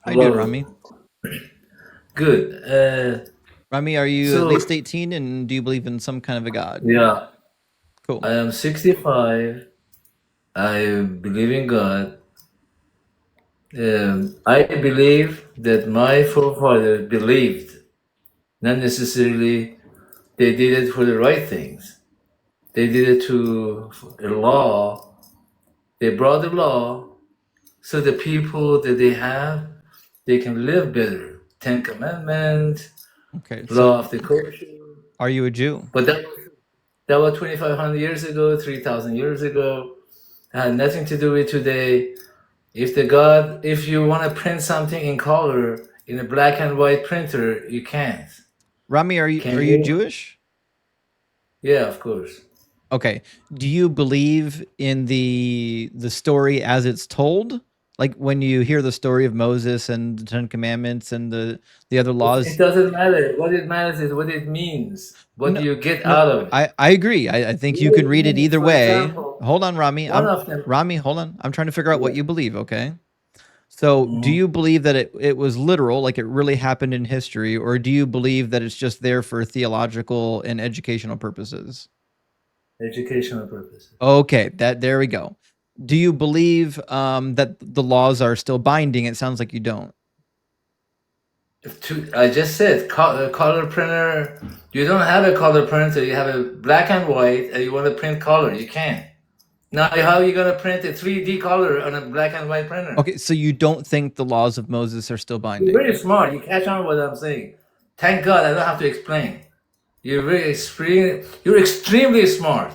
How you doing, Hello. Rami? Good. Rami, are you at So least 18 and do you believe in some kind of a god? yeah, Cool. I am 65. I believe in God. I believe that my forefathers believed, not necessarily they did it for the right things. They did it to a law. They brought the law so the people that they have, they can live better. Ten Commandments, Okay, law so of the culture. are you a Jew? But that was 2,500 years ago, 3,000 years ago. It had nothing to do with today. If you want to print something in color in a black and white printer, you can't. Rami, are Can you you? Jewish? Yeah, of course. Okay. Do you believe in the story as it's told? Like when you hear the story of Moses and the Ten Commandments and the other It laws? doesn't matter. What it matters is what it means. What do No, you get no, out of it? I agree. I think you What can it read it means, either for way. example, Hold on, Rami. one of them. Rami, hold on. I'm trying to figure out what Yeah. you believe, okay? So, do Mhm. you believe that it was literal, like it really happened in history, or do you believe that it's just there for theological and educational purposes? Educational purposes. Okay, that there we go. Do you believe that the laws are still binding? It sounds like you don't. I just said color printer. You don't have a color printer. You have a black and white, and you want to print color. You can't. Now, how are you going to print a 3D color on a black and white printer? Okay, so you don't think the laws of Moses are still You're very binding? smart. You catch on what I'm saying. Thank God I don't have to explain. You're extremely smart.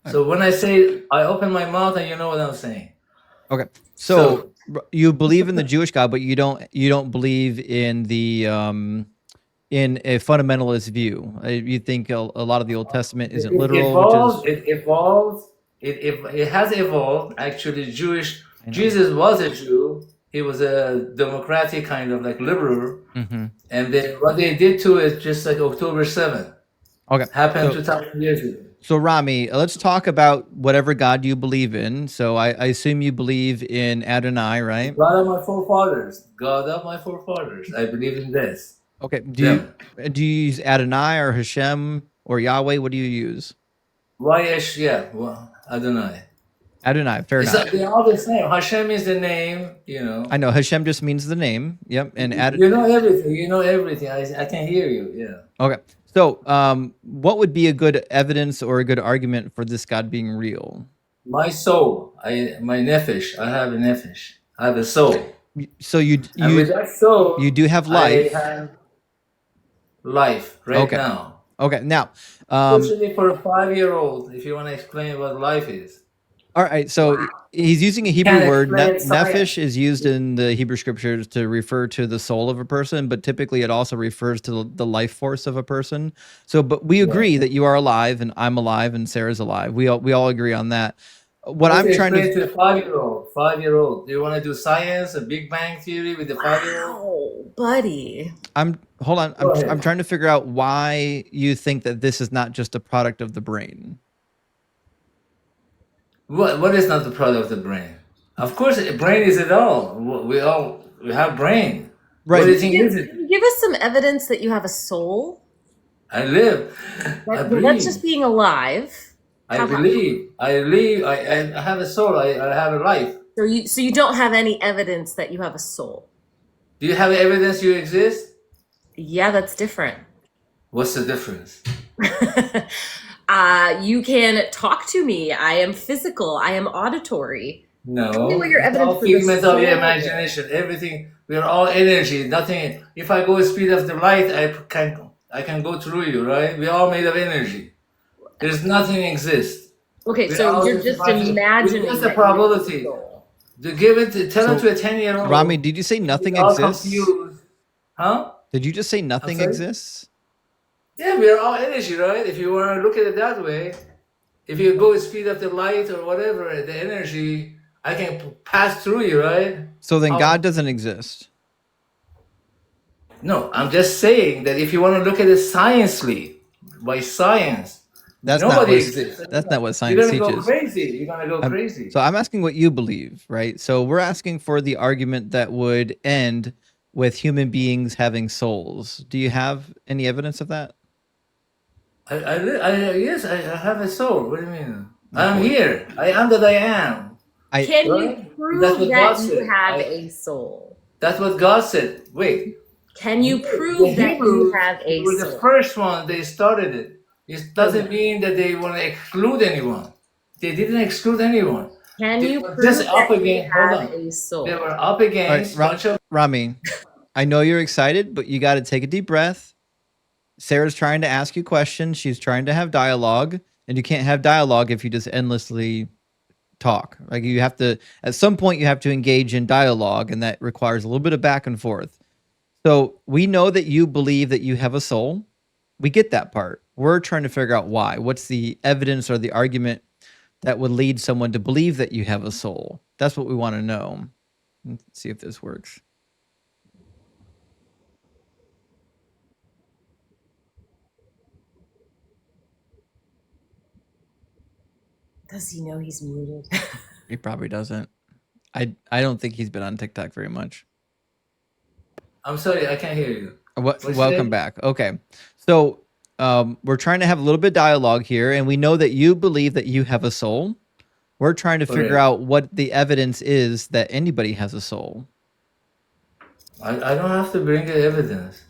Uh, So when I say I open my mouth and you know what I'm saying. Okay, so So you believe in the Jewish God, but you don't believe in the in a fundamentalist view. You think a lot of the Old Testament isn't it literal, which evolves. is It evolves. It has evolved. Actually, Jewish. I know. Jesus was a Jew. He was a democratic kind of like liberal. Hmm. And what they did to it, just like October 7th, Okay, happened so 2,000 years ago. Rami, let's talk about whatever God you believe in. So I assume you believe in Adonai, right? God of my forefathers. God of my forefathers. I believe in this. Okay. Them. Do you use Adonai or Hashem or Yahweh? What do you use? YH, yeah, well, Adonai. Adonai. Fair It's enough. like they're all the same. Hashem is the name, you know. I know Hashem just means the name. Yep. And You know everything. You know everything. I can hear you. Yeah. okay. So, what would be a good evidence or a good argument for this God being real? My soul, my nefesh. I have a nefesh. I have a soul, So and with that soul, you do have I life. have life right Okay. now. Okay. Now, Especially for a 5-year-old, if you want to explain what life is, all right. So he's using a you Hebrew can't word. explain Nefesh science. is used in the Hebrew scriptures to refer to the soul of a person, but typically it also refers to the life force of a person. So, but we Yeah. agree that you are alive and I'm alive and Sarah's alive. We all agree on that. What How I'm to trying to explain to a 5-year-old? 5-year-old. Do you want to do science, a Big Bang theory with the 5-year-old? Wow, buddy. I'm hold on. Go I'm ahead. trying to figure out why you think that this is not just a product of the brain. What is not the product of the brain? Of course, a brain is it all. We have brain. What Right. do you think is Can it? you give us some evidence that you have a soul? I live. I That's just breathe. being alive. I How about believe. I live. I have a soul. I have a life. so you don't have any evidence that you have a soul? Do you have evidence you exist? Yeah, that's different. What's the difference? You can talk to me. I am physical. I am auditory. Tell me No, what your it's evidence all for the figment of your soul is. imagination. Everything, we are all energy. Nothing. If I go speed of the light, I can go through you, right? We're all made of energy. There's nothing exists. Okay, We're so all you're just a just bunch of, with imagining just a that you have a probability. soul. Tell it So, to a 10-year Rami, old. did you say He'll be nothing all exists? confused. Huh? Did you just say I'm nothing sorry. exists? Yeah, we are all energy, right? If you want to look at it that way, if you go with speed of the light or whatever, the energy, I can pass through you, right? So then How? God doesn't exist. No, I'm just saying that if you want to look at it sciencely, by science, That's Nobody not exists. that's not what You're science gonna go teaches. crazy. You're gonna go crazy. So I'm asking what you believe, right? So we're asking for the argument that would end with human beings having souls. Do you have any evidence of that? Yes, I have a soul. What do you mean? I'm Okay. here. I am that I am. Can you Right? That's prove what God that you said. have a soul? That's what God said. Wait. Can you The prove that you Hebrews have they a were the soul? first one. They started it. It doesn't mean that they want to exclude anyone. They didn't exclude anyone. Can They you were prove just up that you against. Hold have on. a They soul? were up All right, against a bunch of. Rami, I know you're excited, but you got to take a deep breath. Sarah's trying to ask you questions. She's trying to have dialogue, and you can't have dialogue if you just endlessly talk. Like you have to, at some point, you have to engage in dialogue, and that requires a little bit of back and forth. So we know that you believe that you have a soul. We get that part. We're trying to figure out why. What's the evidence or the argument that would lead someone to believe that you have a soul? That's what we want to know. Let's see if this works. Does he know he's muted? He probably doesn't. I don't think he's been on TikTok very much. I'm sorry, I can't hear you. Welcome back. Okay. So we're trying to have a little bit of dialogue here, and we know that you believe that you have a soul. We're trying to figure out what the evidence is that anybody has a soul. I don't have to bring the evidence.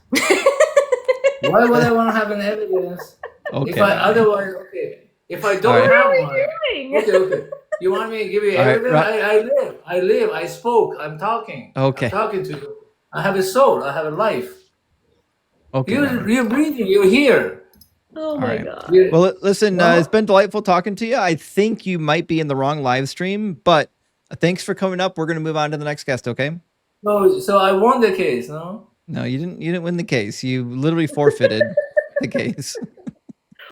Why would I want to have an evidence? Okay. If I otherwise, okay. If I don't have one, okay. You want me to give you evidence? I live. I spoke. I'm talking. Okay. I'm talking to you. I have a soul. I have a life. Okay. You're breathing. You're here. Oh my God. Well, listen, it's been delightful talking to you. I think you might be in the wrong live stream, but thanks for coming up. We're going to move on to the next guest, okay? No, so I won the case, no? No, you didn't win the case. You literally forfeited the case.